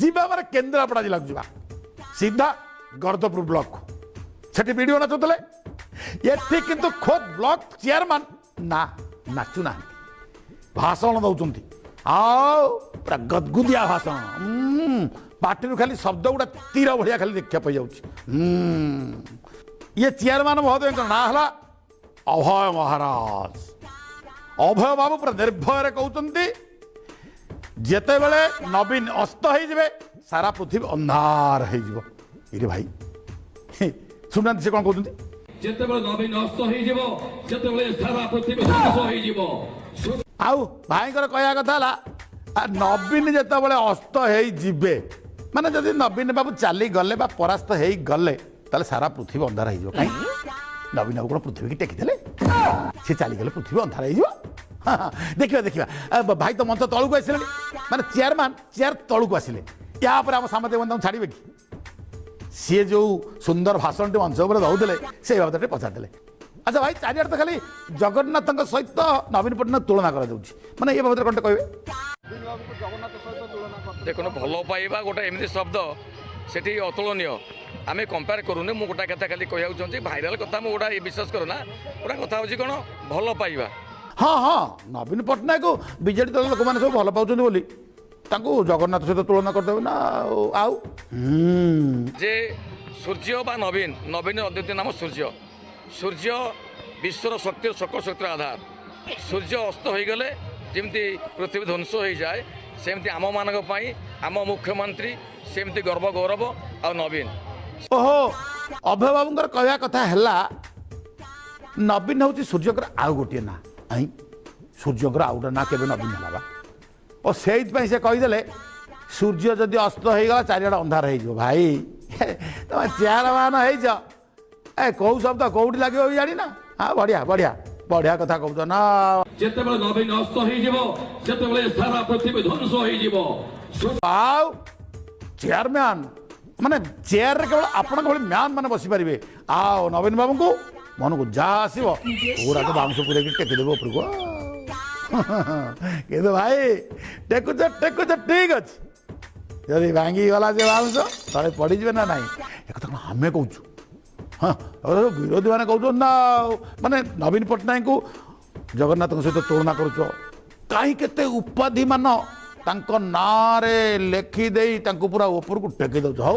जीवा माने केन्द्रापड़ा जिला को जीवा सीधा गरदपुर ब्लॉक सेठी वीडियो नाचुले ये किंतु खोद ब्लॉक चेयरमैन ना नाचु ना भाषण दौरान पूरा गदगुदिया भाषण पार्टी खाली शब्द गुड़ा तीर भाया खाली देखा पाई जाऊँ ये चेयरमैन महोदय ना है अभय महाराज अभय बाबू पूरा निर्भय कहते जिते बड़े नवीन अस्त हो सारा पृथ्वी अंधार हो भाई शुणुना से कौन कहते जेतेबेले नवीन अस्त हो जेतेबेले सारा पृथ्वी ध्वंस हो आउ भाईकर कहया कथा नवीन जितेबाला अस्त हो माने जदि नवीन बाबू चली गले बा परास्त हो गले ताले सारा पृथ्वी अंधार हो कहीं नवीन बाबू कौन पृथ्वी की टेकिदेले सी चलीगले पृथ्वी अंधार हो देखिए देखिए भाई तो मंच तलू को आसिले माने चेयरमैन चेयर तलू को आसिले या आम सामने बंधु छाड़े कि सी जो सुंदर भाषण टी मंच उपर दौले से बाबद पचारदे अच्छा भाई चारिआड तो खाली जगन्नाथ सहित नवीन पट्टनायक तुलना कर माने ये बाबद कौन कहे देखो भल पाइबा गोटे एमती शब्द से अतुलनीय आम कंपेयर करूनी मुझे गोटा कथा खाली कहना भाइराल कथा मुझे गोटा विश्वास करना गोटा कथा हूँ कौन भल पाइबा हाँ हाँ नवीन पट्टनायक को बीजेडी दल लोक मैंने सब भल पाँच बोली जगन्नाथ सहित तुलना करदे ना आउ जे सूर्य बा नवीन नवीन अद्वितीय नाम सूर्य सूर्य विश्वर शक्ति सकल शक्तिर आधार सूर्य अस्त हो गले जमी पृथ्वी ध्वंस हो जाए सेमती आम मानक आम मुख्यमंत्री सेमती गर्व गौरव आ नवीन ओहो अभय बाबूंकर कहया कथा है नवीन हूँ सूर्यकर आउ गोटे ना आई सूर्यकर आउ गोटे ना केवे नवीन है और से कहीदे सूर्य जदि अस्त हो गला चारिआड अंधार हो भाई तुम चेयरमैन हो कौ शब्द कौटी लगे जानी ना हाँ बढ़िया बढ़िया बढ़िया कथा कहूँ ना जेतेबेले नवीन अस्त हो जेतेबेले सारा पृथ्वी ध्वंस हो आउ चेयरमैन माने चेयर रे केवल आपण भली म्यान माने बसी पारिबे आओ नवीन बाबू को मन को जा आसीबो पूरा तो बांस पूरे के टेकी देबो ऊपर को के भाई टेकुच ठीक अछि यदि भांगी गला जे बांस तले पड़ी जबे ना नहीं एक तो हमें कहूछु हां और विरोधी माने कहउछो ना माने नवीन पट्टनायक को जगन्नाथ सहित तुलना करूछो काई केते उपाधि मान तांको नारे लेखी देई तांको पूरा ऊपर को टेकी दउछ हौ